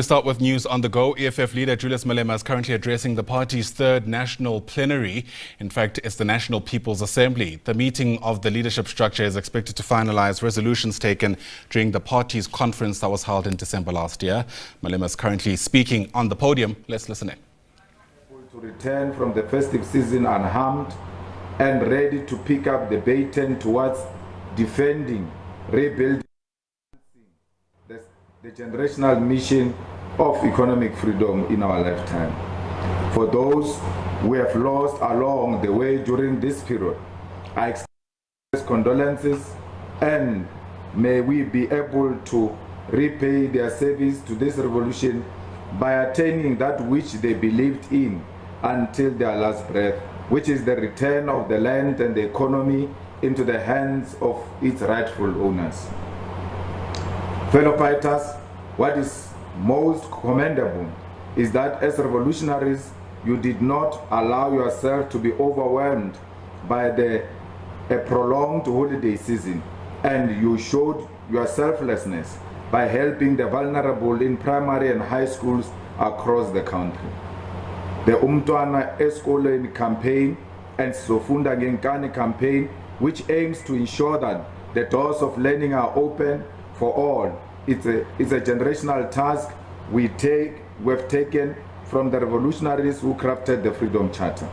Start with news on the go. EFF leader Julius Malema is currently addressing the party's third national plenary. In fact, it's the National People's Assembly. The meeting of the leadership structure is expected to finalize resolutions taken during the party's conference that was held in December last year. Malema is currently speaking on the podium. Let's listen in. To return from the festive season unharmed and ready to pick up the baton towards defending, rebuilding the generational mission of economic freedom in our lifetime. For those who have lost along the way during this period, I extend condolences, and may we be able to repay their service to this revolution by attaining that which they believed in until their last breath, which is the return of the land and the economy into the hands of its rightful owners. Fellow fighters, what is most commendable is that as revolutionaries, you did not allow yourself to be overwhelmed by a prolonged holiday season, and you showed your selflessness by helping the vulnerable in primary and high schools across the country. The Umntwana Esikoleni campaign and Sofunda Ngenkani campaign, which aims to ensure that the doors of learning are open for all. It's a generational task we've taken from the revolutionaries who crafted the Freedom Charter.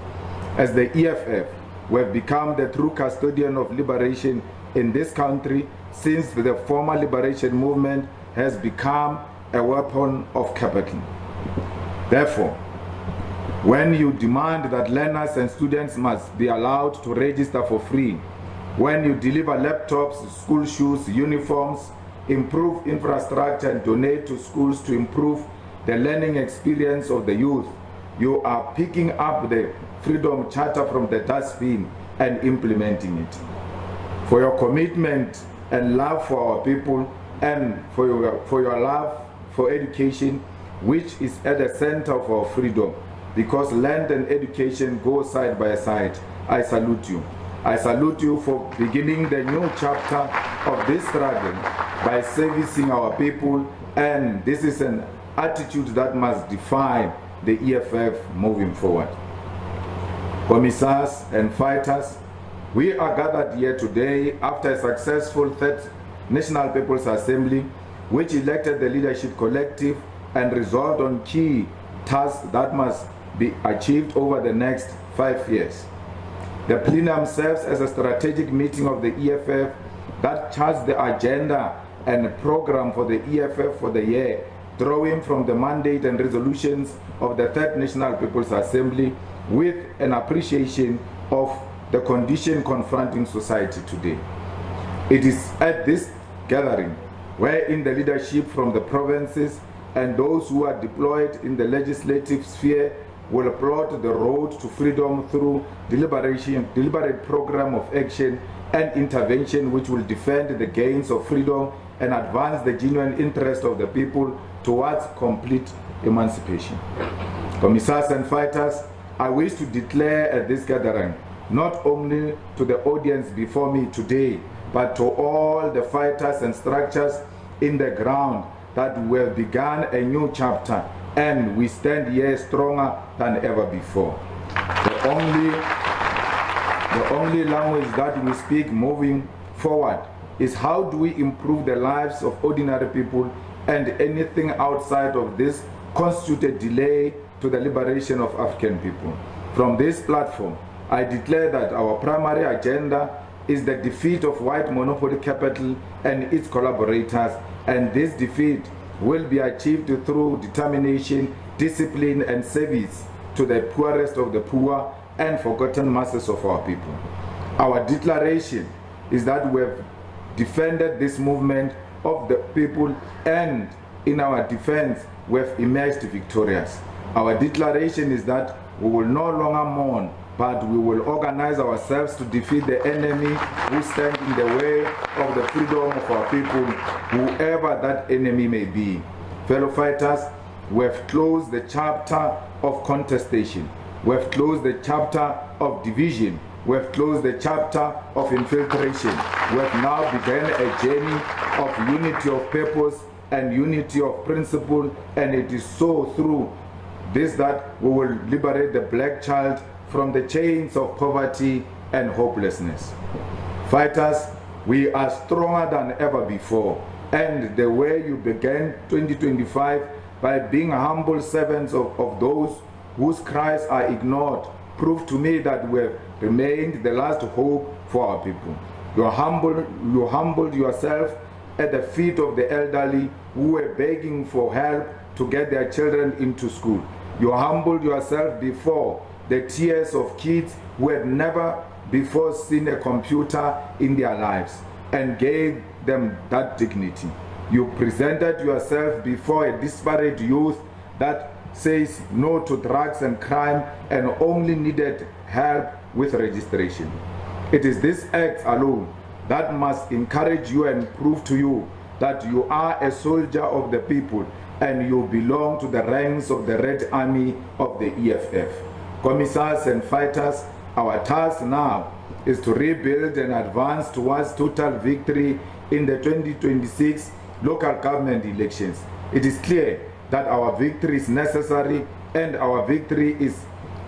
As the EFF, we have become the true custodian of liberation in this country, since the former liberation movement has become a weapon of capital. Therefore, when you demand that learners and students must be allowed to register for free, when you deliver laptops, school shoes, uniforms, improve infrastructure and donate to schools to improve the learning experience of the youth, you are picking up the Freedom Charter from the dustbin and implementing it. For your commitment and love for our people, and for your love for education, which is at the center of our freedom, because land and education go side by side, I salute you. I salute you for beginning the new chapter of this struggle by servicing our people, and this is an attitude that must define the EFF moving forward. Commissars and fighters, we are gathered here today after a successful third National People's Assembly, which elected the leadership collective and resolved on key tasks that must be achieved over the next 5 years. The plenum serves as a strategic meeting of the EFF that charts the agenda and program for the EFF for the year, drawing from the mandate and resolutions of the Third National People's Assembly with an appreciation of the condition confronting society today. It is at this gathering wherein the leadership from the provinces and those who are deployed in the legislative sphere will plot the road to freedom through deliberate program of action and intervention which will defend the gains of freedom and advance the genuine interest of the people towards complete emancipation. Commissars and fighters, I wish to declare at this gathering, not only to the audience before me today, but to all the fighters and structures in the ground, that we have begun a new chapter and we stand here stronger than ever before. The only language that we speak moving forward is how do we improve the lives of ordinary people, and anything outside of this constitutes a delay to the liberation of African people. From this platform, I declare that our primary agenda is the defeat of white monopoly capital and its collaborators, and this defeat will be achieved through determination, discipline, and service to the poorest of the poor and forgotten masses of our people. Our declaration is that we have defended this movement of the people, and in our defense we have emerged victorious. Our declaration is that we will no longer mourn, but we will organize ourselves to defeat the enemy who stands in the way of the freedom of our people, whoever that enemy may be. Fellow fighters, we have closed the chapter of contestation. We have closed the chapter of division. We have closed the chapter of infiltration. We have now begun a journey of unity of purpose and unity of principle, and it is so through this that we will liberate the black child from the chains of poverty and hopelessness. Fighters, we are stronger than ever before, and the way you began 2025 by being humble servants of those whose cries are ignored proved to me that we have remained the last hope for our people. You humbled yourself at the feet of the elderly who were begging for help to get their children into school. You humbled yourself before the tears of kids who had never before seen a computer in their lives and gave them that dignity. You presented yourself before a disparate youth that says no to drugs and crime and only needed help with registration. It is this act alone that must encourage you and prove to you that you are a soldier of the people and you belong to the ranks of the Red Army of the EFF. Commissars and fighters, our task now is to rebuild and advance towards total victory in the 2026 local government elections. It is clear that our victory is necessary, and our victory is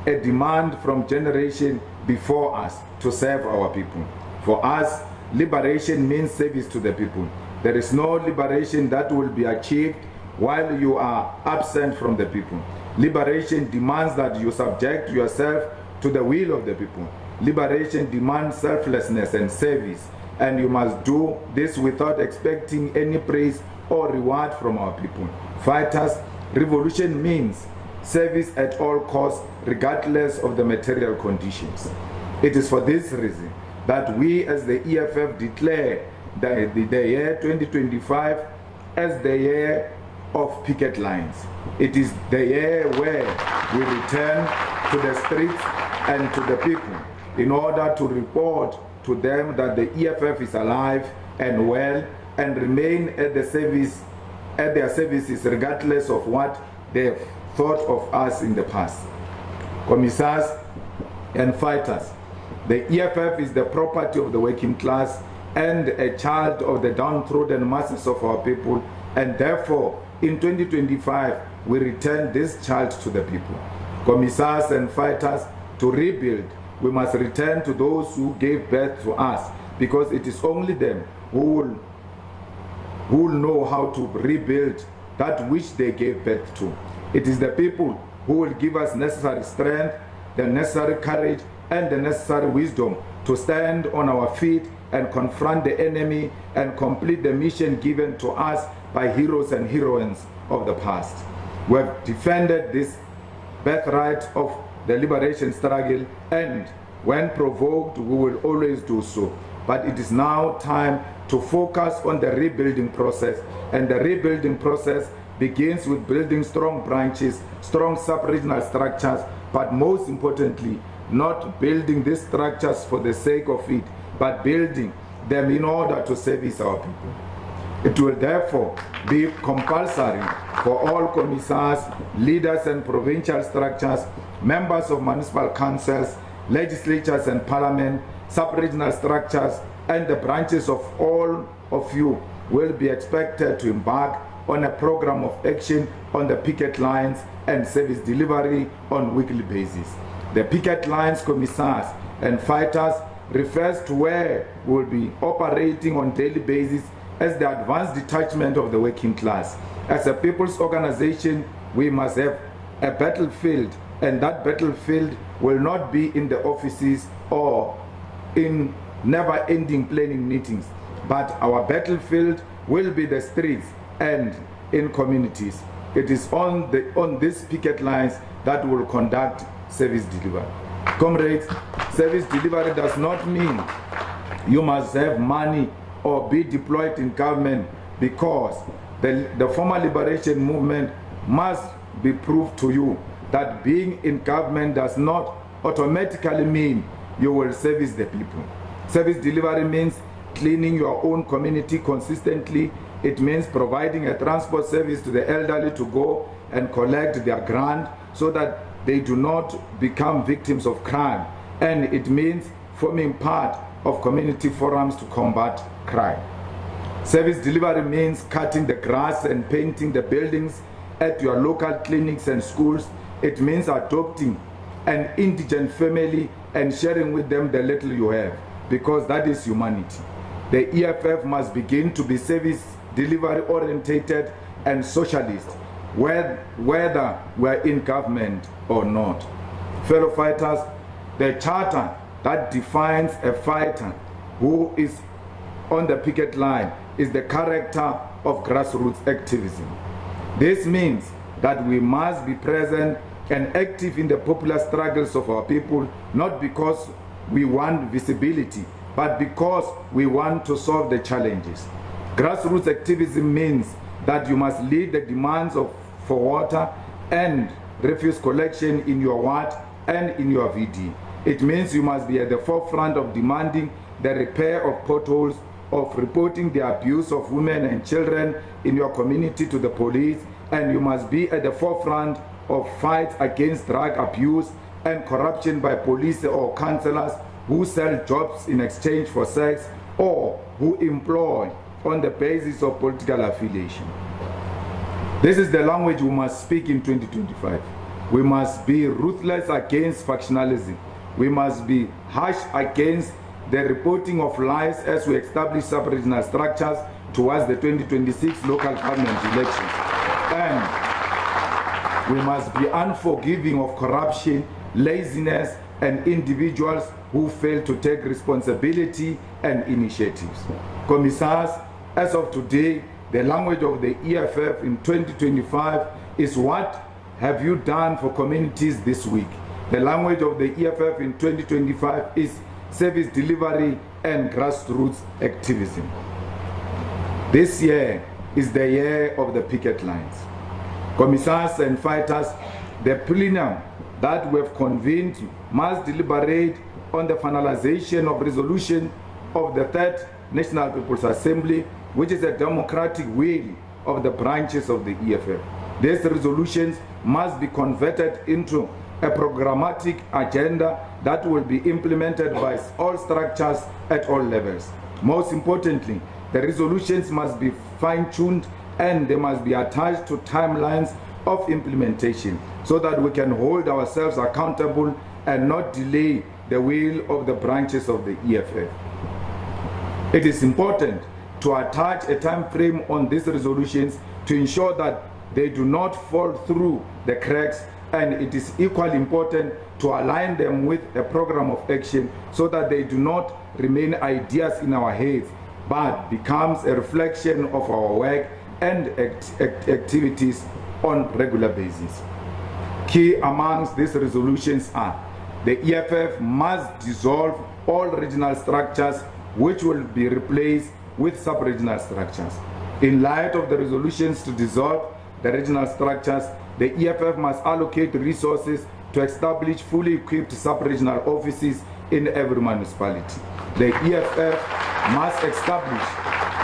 a demand from generation before us to serve our people. For us, liberation means service to the people. There is no liberation that will be achieved while you are absent from the people. Liberation demands that you subject yourself to the will of the people. Liberation demands selflessness and service, and you must do this without expecting any praise or reward from our people. Fighters, revolution means service at all costs, regardless of the material conditions. It is for this reason that we as the EFF declare the year 2025 as the year of picket lines. It is the year where we return to the streets and to the people in order to report to them that the EFF is alive and well and remain at their services regardless of what they have thought of us in the past. Commissars and fighters, the EFF is the property of the working class and a child of the downtrodden masses of our people, and therefore in 2025 we return this child to the people. Commissars and fighters, to rebuild we must return to those who gave birth to us, because it is only them who will know how to rebuild that which they gave birth to. It is the people who will give us necessary strength, the necessary courage, and the necessary wisdom to stand on our feet and confront the enemy and complete the mission given to us by heroes and heroines of the past. We have defended this birthright of the liberation struggle, and when provoked we will always do so. But it is now time to focus on the rebuilding process, and the rebuilding process begins with building strong branches, strong sub-regional structures, but most importantly, not building these structures for the sake of it, but building them in order to service our people. It will therefore be compulsory for all commissars, leaders and provincial structures, members of municipal councils, legislatures and parliament, sub-regional structures, and the branches of all of you will be expected to embark on a program of action on the picket lines and service delivery on weekly basis. The picket lines, commissars and fighters refers to where we will be operating on daily basis as the advanced detachment of the working class. As a people's organization, we must have a battlefield, and that battlefield will not be in the offices or in never-ending planning meetings, but our battlefield will be the streets and in communities. It is on these picket lines that will conduct service delivery. Comrades, service delivery does not mean you must have money or be deployed in government, because the former liberation movement must be proved to you that being in government does not automatically mean you will service the people. Service delivery means cleaning your own community consistently. It means providing a transport service to the elderly to go and collect their grant so that they do not become victims of crime. And it means forming part of community forums to combat crime. Service delivery means cutting the grass and painting the buildings at your local clinics and schools. It means adopting an indigent family and sharing with them the little you have, because that is humanity. The EFF must begin to be service delivery orientated and socialist, whether we're in government or not. Fellow fighters, the charter that defines a fighter who is on the picket line is the character of grassroots activism. This means that we must be present and active in the popular struggles of our people, not because we want visibility, but because we want to solve the challenges. Grassroots activism means that you must lead the demands for water and refuse collection in your ward and in your VD. It means you must be at the forefront of demanding the repair of potholes, of reporting the abuse of women and children in your community to the police, and you must be at the forefront of fights against drug abuse and corruption by police or councillors who sell jobs in exchange for sex or who employ on the basis of political affiliation. This is the language we must speak in 2025. We must be ruthless against factionalism. We must be harsh against the reporting of lies as we establish sub-regional structures towards the 2026 local government elections. And we must be unforgiving of corruption, laziness, and individuals who fail to take responsibility and initiatives. Commissars, as of today, the language of the EFF in 2025 is what have you done for communities this week? The language of the EFF in 2025 is service delivery and grassroots activism. This year is the year of the picket lines. Commissars and fighters, the plenum that we have convened must deliberate on the finalization of resolution of the Third National People's Assembly, which is a democratic will of the branches of the EFF. These resolutions must be converted into a programmatic agenda that will be implemented by all structures at all levels. Most importantly, the resolutions must be fine-tuned and they must be attached to timelines of implementation so that we can hold ourselves accountable and not delay the will of the branches of the EFF. It is important to attach a time frame on these resolutions to ensure that they do not fall through the cracks, and it is equally important to align them with a program of action so that they do not remain ideas in our heads but becomes a reflection of our work and activities on regular basis. Key amongst these resolutions are: the EFF must dissolve all regional structures which will be replaced with sub-regional structures. In light of the resolutions to dissolve the regional structures, the EFF must allocate resources to establish fully equipped sub-regional offices in every municipality. The EFF must establish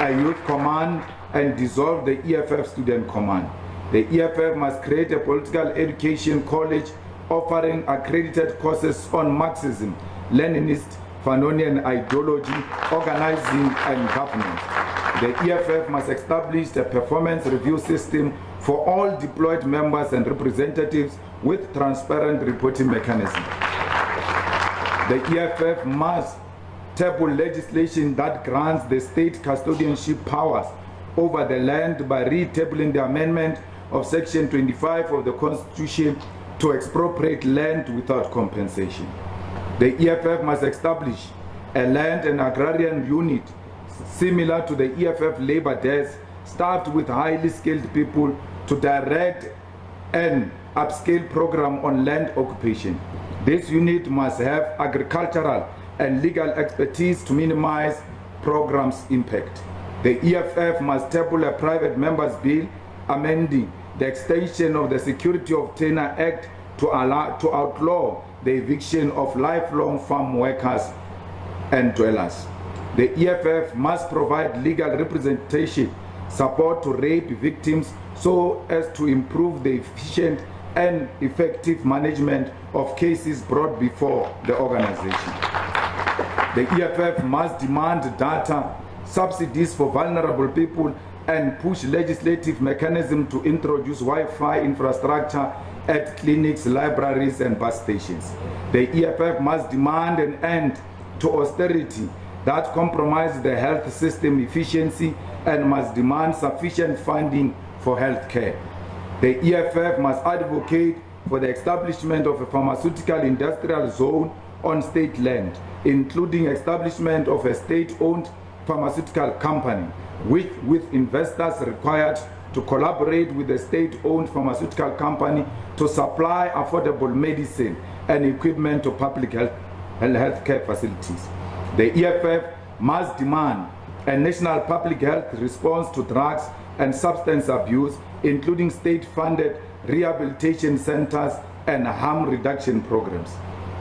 a youth command and dissolve the EFF student command. The EFF must create a political education college offering accredited courses on Marxism, Leninist, Fanonian ideology, organizing, and governance. The EFF must establish a performance review system for all deployed members and representatives with transparent reporting mechanism. The EFF must table legislation that grants the state custodianship powers over the land by retabling the amendment of Section 25 of the Constitution to expropriate land without compensation. The EFF must establish a land and agrarian unit similar to the EFF labor desk, staffed with highly skilled people to direct an upscale program on land occupation. This unit must have agricultural and legal expertise to minimize programs' impact. The EFF must table a private members' bill amending the extension of the Security of Tenure Act to outlaw the eviction of lifelong farm workers and dwellers. The EFF must provide legal representation, support to rape victims so as to improve the efficient and effective management of cases brought before the organization. The EFF must demand data subsidies for vulnerable people, and push legislative mechanism to introduce Wi-Fi infrastructure at clinics, libraries, and bus stations. The EFF must demand an end to austerity that compromises the health system efficiency and must demand sufficient funding for health care. The EFF must advocate for the establishment of a pharmaceutical industrial zone on state land, including establishment of a state-owned pharmaceutical company, with investors required to collaborate with the state-owned pharmaceutical company to supply affordable medicine and equipment to public health care facilities. The EFF must demand a national public health response to drugs and substance abuse, including state-funded rehabilitation centers and harm reduction programs.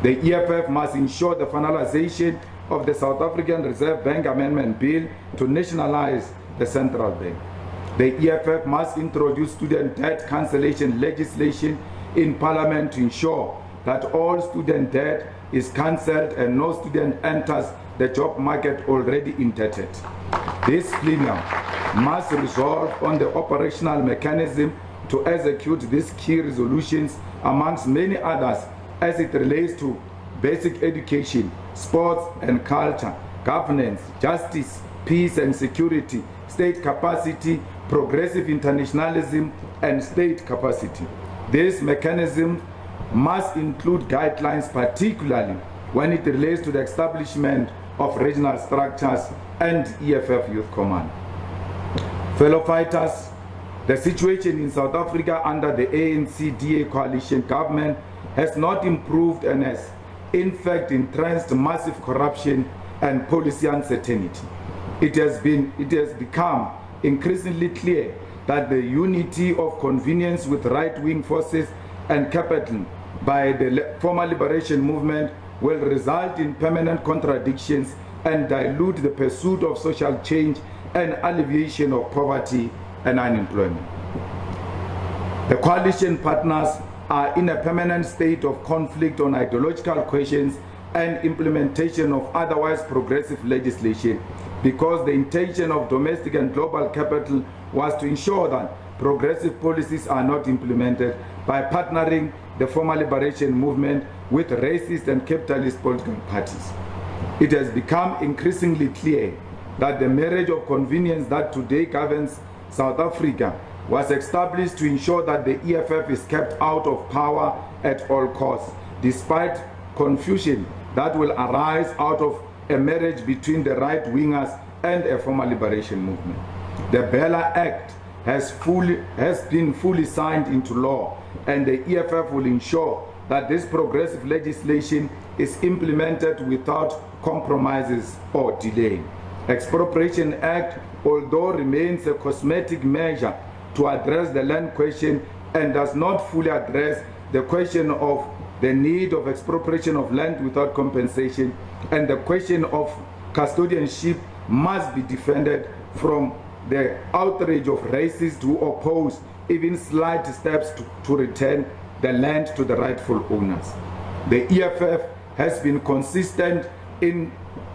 The EFF must ensure the finalization of the South African Reserve Bank Amendment Bill to nationalize the central bank. The EFF must introduce student debt cancellation legislation in Parliament to ensure that all student debt is cancelled and no student enters the job market already indebted. This plenary must resolve on the operational mechanism to execute these key resolutions, amongst many others, as it relates to basic education, sports and culture, governance, justice, peace and security, state capacity, progressive internationalism, and state capacity. This mechanism must include guidelines, particularly when it relates to the establishment of regional structures and EFF Youth Command. Fellow fighters, the situation in South Africa under the ANC-DA coalition government has not improved and has in fact entrenched massive corruption and policy uncertainty. It has become increasingly clear that the unity of convenience with right-wing forces and capital by the former liberation movement will result in permanent contradictions and dilute the pursuit of social change and alleviation of poverty and unemployment. The coalition partners are in a permanent state of conflict on ideological questions and implementation of otherwise progressive legislation, because the intention of domestic and global capital was to ensure that progressive policies are not implemented by partnering the former liberation movement with racist and capitalist political parties. It has become increasingly clear that the marriage of convenience that today governs South Africa was established to ensure that the EFF is kept out of power at all costs, despite confusion that will arise out of a marriage between the right-wingers and a former liberation movement. The Bella Act has been fully signed into law, and the EFF will ensure that this progressive legislation is implemented without compromises or delay. Expropriation Act, although remains a cosmetic measure to address the land question and does not fully address the question of the need of expropriation of land without compensation, and the question of custodianship must be defended from the outrage of racists who oppose even slight steps to return the land to the rightful owners. The EFF has been consistent in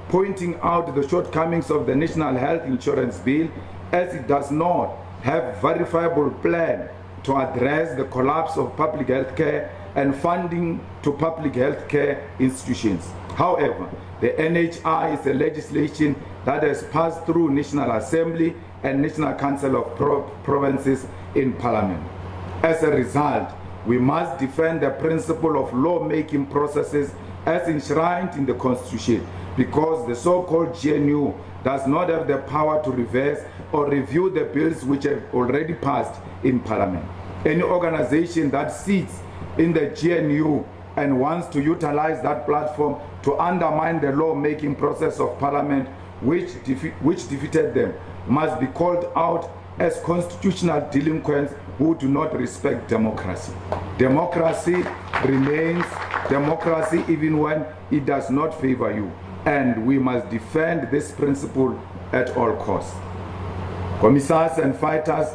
pointing out the shortcomings of the National Health Insurance Bill, as it does not have a verifiable plan to address the collapse of public health care and funding to public health care institutions. However, the NHI is a legislation that has passed through National Assembly and National Council of Provinces in Parliament. As a result, we must defend the principle of lawmaking processes as enshrined in the Constitution, because the so-called GNU does not have the power to reverse or review the bills which have already passed in Parliament. Any organization that sits in the GNU and wants to utilize that platform to undermine the lawmaking process of Parliament, which defeated them, must be called out as constitutional delinquents who do not respect democracy. Democracy remains democracy even when it does not favor you, and we must defend this principle at all costs. Commissars and fighters,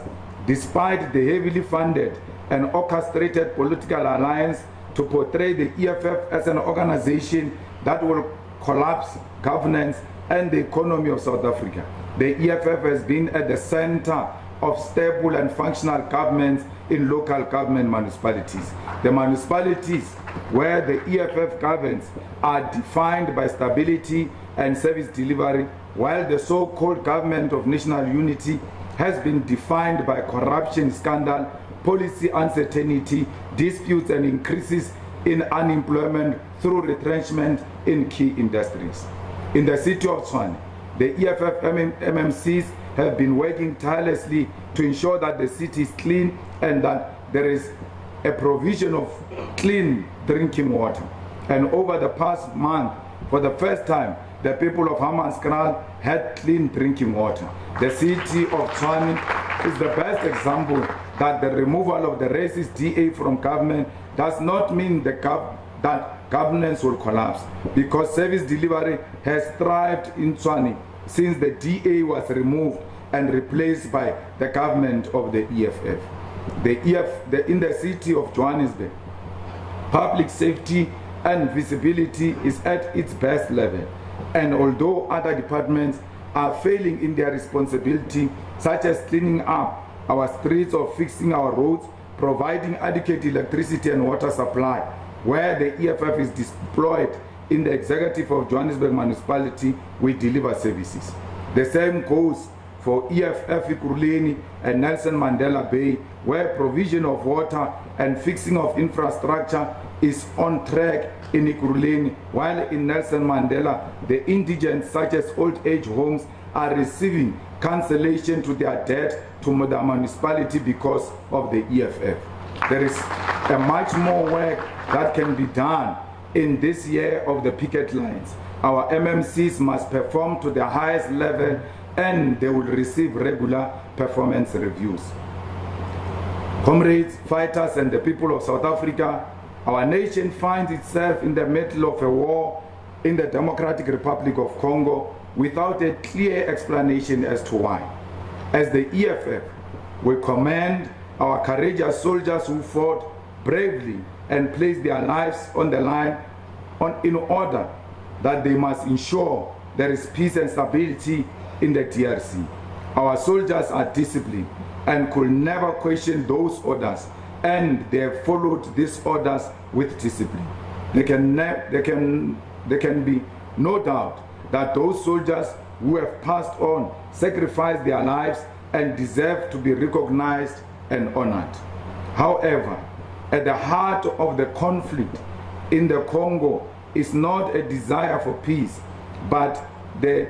despite the heavily funded and orchestrated political alliance to portray the EFF as an organization that will collapse governance and the economy of South Africa, The EFF has been at the center of stable and functional governments in local government municipalities. The municipalities where the EFF governs are defined by stability and service delivery, while the so-called government of national unity has been defined by corruption scandal, policy uncertainty, disputes and increases in unemployment through retrenchment in key industries. In the city of Tshwane, the EFF MMCs have been working tirelessly to ensure that the city is clean and that there is a provision of clean drinking water. And over the past month, for the first time, the people of Hammanskraal had clean drinking water. The city of Tshwane is the best example that the removal of the racist DA from government does not mean that governance will collapse, because service delivery has thrived in Tshwane since the DA was removed and replaced by the government of the EFF. In the city of Johannesburg, public safety and visibility is at its best level. And although other departments are failing in their responsibility, such as cleaning up our streets or fixing our roads, providing adequate electricity and water supply, where the EFF is deployed in the executive of Johannesburg municipality, we deliver services. The same goes for EFF Ekurhuleni and Nelson Mandela Bay, where provision of water and fixing of infrastructure is on track in Ekurhuleni, while in Nelson Mandela, the indigents such as old age homes are receiving cancellation to their debt to the municipality because of the EFF. There is much more work that can be done in this year of the picket lines. Our MMCs must perform to the highest level and they will receive regular performance reviews. Comrades, fighters, and the people of South Africa, our nation finds itself in the middle of a war in the Democratic Republic of Congo without a clear explanation as to why. As the EFF, we commend our courageous soldiers who fought bravely and placed their lives on the line in order that they must ensure there is peace and stability in the DRC. Our soldiers are disciplined and could never question those orders, and they have followed these orders with discipline. There can be no doubt that those soldiers who have passed on sacrificed their lives and deserve to be recognized and honored. However, at the heart of the conflict in the Congo is not a desire for peace, but the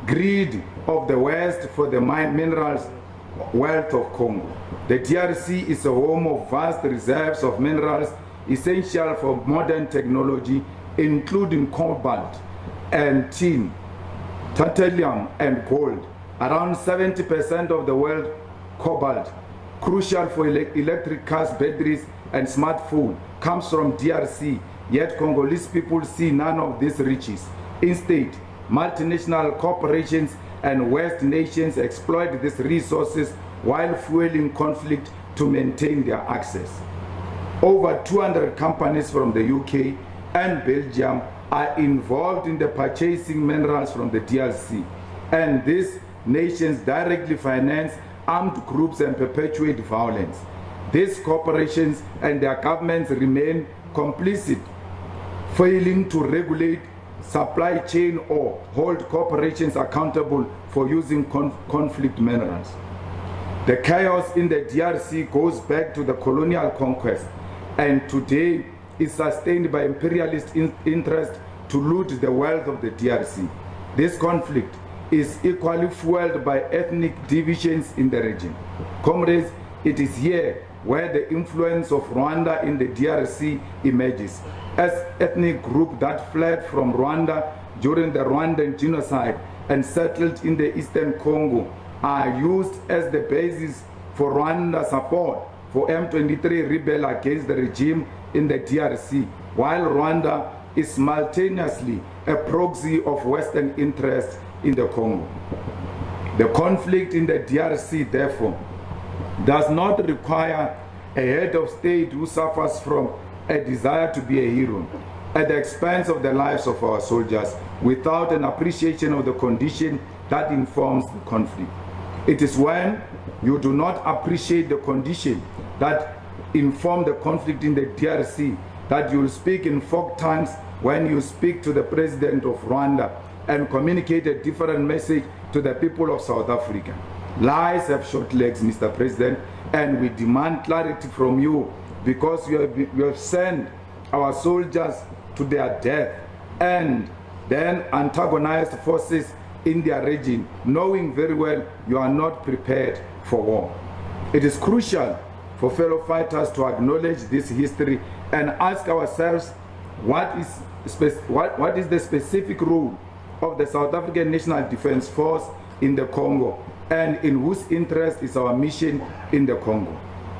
greed of the West for the minerals wealth of Congo. The DRC is a home of vast reserves of minerals essential for modern technology, including cobalt and tin, titanium and gold. Around 70% of the world cobalt, crucial for electric cars, batteries, and smartphones, comes from DRC, yet Congolese people see none of these riches. Instead, multinational corporations and West nations exploit these resources while fueling conflict to maintain their access. Over 200 companies from the UK and Belgium are involved in the purchasing minerals from the DRC, and these nations directly finance armed groups and perpetuate violence. These corporations and their governments remain complicit, failing to regulate supply chain or hold corporations accountable for using conflict minerals. The chaos in the DRC goes back to the colonial conquest, and today is sustained by imperialist interest to loot the wealth of the DRC. This conflict is equally fueled by ethnic divisions in the region. Comrades, it is here where the influence of Rwanda in the DRC emerges, as ethnic groups that fled from Rwanda during the Rwandan genocide and settled in the Eastern Congo are used as the basis for Rwanda support for M23 rebel against the regime in the DRC, while Rwanda is simultaneously a proxy of Western interests in the Congo. The conflict in the DRC, therefore, does not require a head of state who suffers from a desire to be a hero at the expense of the lives of our soldiers, without an appreciation of the condition that informs the conflict. It is when you do not appreciate the condition that inform the conflict in the DRC that you will speak in folk tongues when you speak to the president of Rwanda and communicate a different message to the people of South Africa. Lies have short legs, Mr. President, and we demand clarity from you because you have sent our soldiers to their death and then antagonized forces in their region, knowing very well you are not prepared for war. It is crucial for fellow fighters to acknowledge this history and ask ourselves what is the specific role of the South African National Defense Force in the Congo, and in whose interest is our mission in the Congo.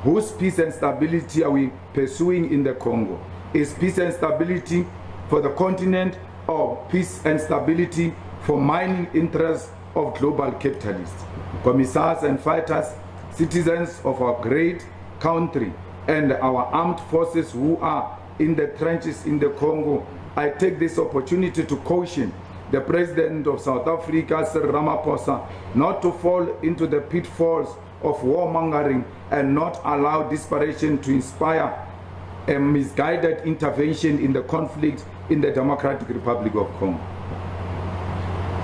Whose peace and stability are we pursuing in the Congo? Is peace and stability for the continent or peace and stability for mining interests of global capitalists? Commissars and fighters, citizens of our great country and our armed forces who are in the trenches in the Congo, I take this opportunity to caution the President of South Africa, Cyril Ramaphosa, not to fall into the pitfalls of warmongering and not allow desperation to inspire a misguided intervention in the conflict in the Democratic Republic of Congo.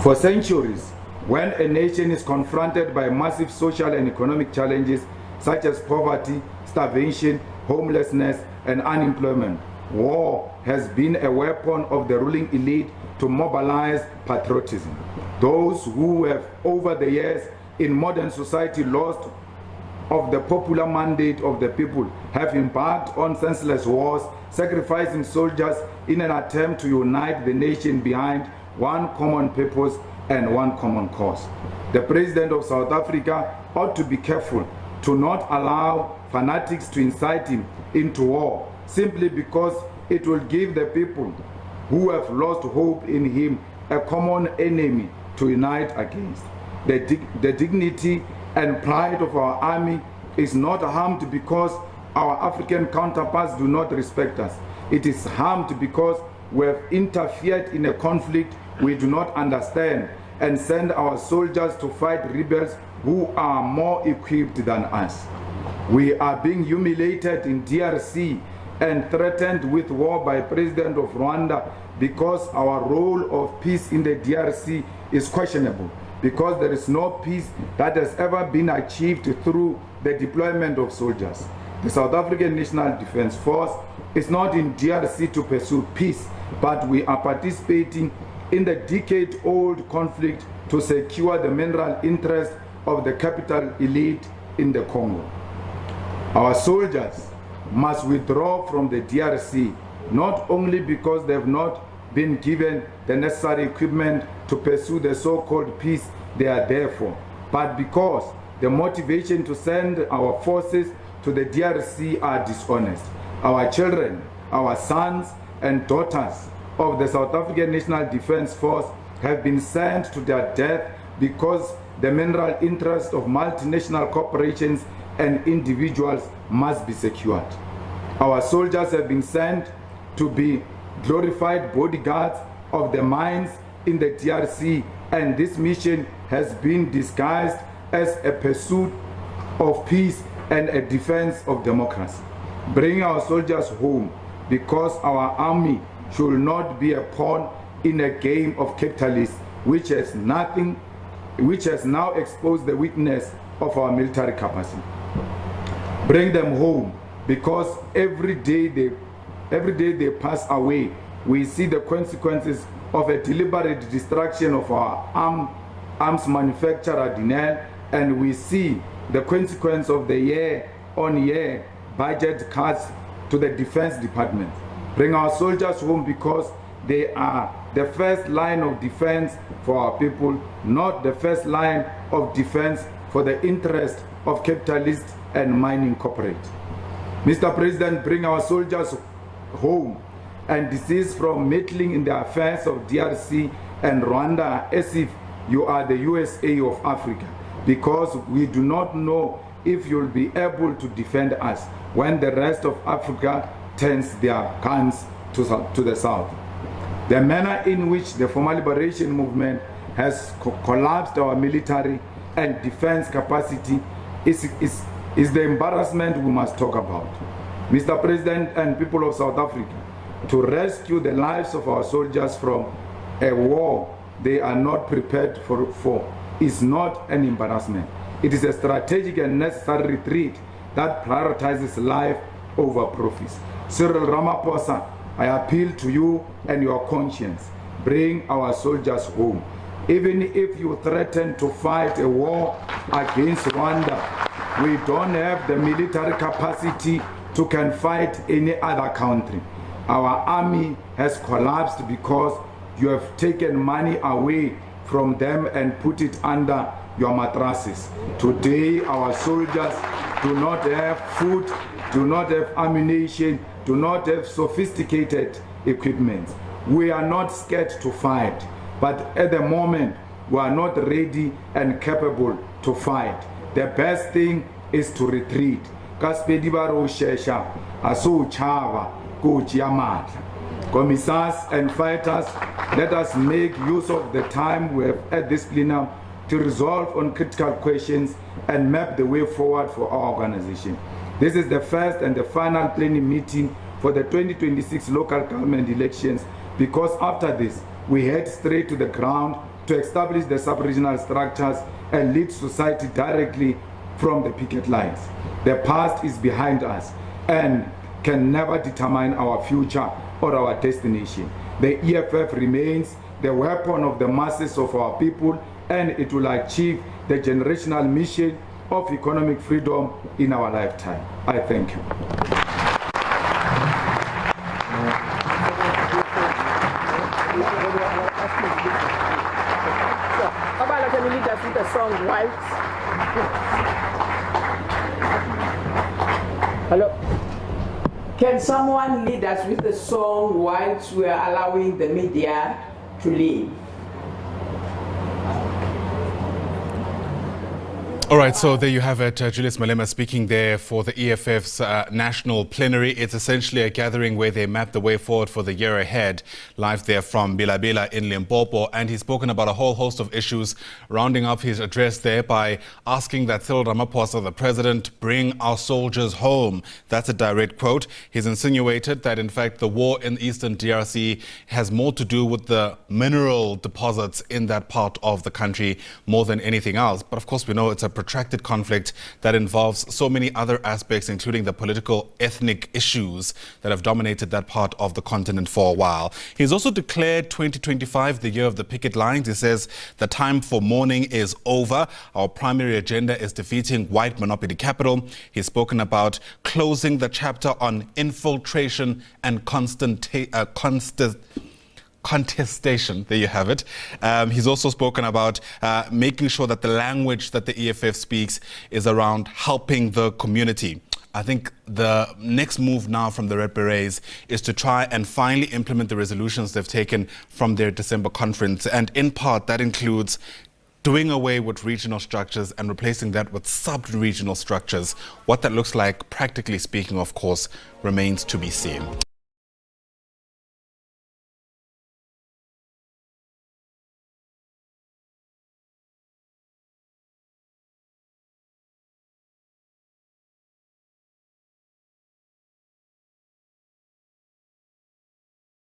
For centuries, when a nation is confronted by massive social and economic challenges such as poverty, starvation, homelessness, and unemployment, war has been a weapon of the ruling elite to mobilize patriotism. Those who have over the years in modern society lost of the popular mandate of the people have embarked on senseless wars, sacrificing soldiers in an attempt to unite the nation behind one common purpose and one common cause. The President of South Africa ought to be careful to not allow fanatics to incite him into war simply because it will give the people who have lost hope in him a common enemy to unite against. The dignity and pride of our army is not harmed because our African counterparts do not respect us. It is harmed because we have interfered in a conflict we do not understand and send our soldiers to fight rebels who are more equipped than us. We are being humiliated in DRC and threatened with war by President of Rwanda because our role of peace in the DRC is questionable, because there is no peace that has ever been achieved through the deployment of soldiers. The South African National Defense Force is not in DRC to pursue peace, but we are participating in the decade-old conflict to secure the mineral interest of the capital elite in the Congo. Our soldiers must withdraw from the DRC, not only because they have not been given the necessary equipment to pursue the so-called peace they are there for, but because the motivation to send our forces to the DRC are dishonest. Our children, our sons and daughters of the South African National Defense Force have been sent to their death because the mineral interests of multinational corporations and individuals must be secured. Our soldiers have been sent to be glorified bodyguards of the mines in the DRC, and this mission has been disguised as a pursuit of peace and a defense of democracy. Bring our soldiers home, because our army should not be a pawn in a game of capitalists which has now exposed the weakness of our military capacity. Bring them home, because every day they pass away, we see the consequences of a deliberate destruction of our arms manufacturer Dinel, and we see the consequence of the year-on-year budget cuts to the Defense Department. Bring our soldiers home, because they are the first line of defense for our people, not the first line of defense for the interest of capitalists and mining corporates. Mr. President, bring our soldiers home and desist from meddling in the affairs of DRC and Rwanda as if you are the USA of Africa, because we do not know if you'll be able to defend us when the rest of Africa turns their guns to the south. The manner in which the former liberation movement has collapsed our military and defense capacity is the embarrassment we must talk about. Mr. President and people of South Africa, to rescue the lives of our soldiers from a war they are not prepared for is not an embarrassment. It is a strategic and necessary retreat that prioritizes life over profits. Cyril Ramaphosa, I appeal to you and your conscience. Bring our soldiers home. Even if you threaten to fight a war against Rwanda, we don't have the military capacity to can fight any other country. Our army has collapsed because you have taken money away from them and put it under your mattresses. Today, our soldiers do not have food, do not have ammunition, do not have sophisticated equipment. We are not scared to fight, but at the moment, we are not ready and capable to fight. The best thing is to retreat. Commissars and fighters, let us make use of the time we have at this plenum to resolve on critical questions and map the way forward for our organization. This is the first and the final plenary meeting for the 2026 local government elections, because after this, we head straight to the ground to establish the sub-regional structures and lead society directly from the picket lines. The past is behind us and can never determine our future or our destination. The EFF remains the weapon of the masses of our people, and it will achieve the generational mission of economic freedom in our lifetime. I thank you. Kabala, can you lead us with the song White? Hello? Can someone lead us with the song whilst we are allowing the media to leave? All right, so there you have it. Julius Malema speaking there for the EFF's national plenary. It's essentially a gathering where they map the way forward for the year ahead. Live there from Bilabila in Limpopo. And he's spoken about a whole host of issues, rounding up his address there by asking that Cyril Ramaphosa, the president, bring our soldiers home. That's a direct quote. He's insinuated that, in fact, the war in eastern DRC has more to do with the mineral deposits in that part of the country more than anything else. But of course, we know it's a protracted conflict that involves so many other aspects, including the political, ethnic issues that have dominated that part of the continent for a while. He's also declared 2025 the year of the picket lines. He says the time for mourning is over. Our primary agenda is defeating white monopoly capital. He's spoken about closing the chapter on infiltration and contestation. There you have it. He's also spoken about making sure that the language that the EFF speaks is around helping the community. I think the next move now from the Red Berets is to try and finally implement the resolutions they've taken from their December conference. And in part, that includes doing away with regional structures and replacing that with sub-regional structures. What that looks like, practically speaking, of course, remains to be seen.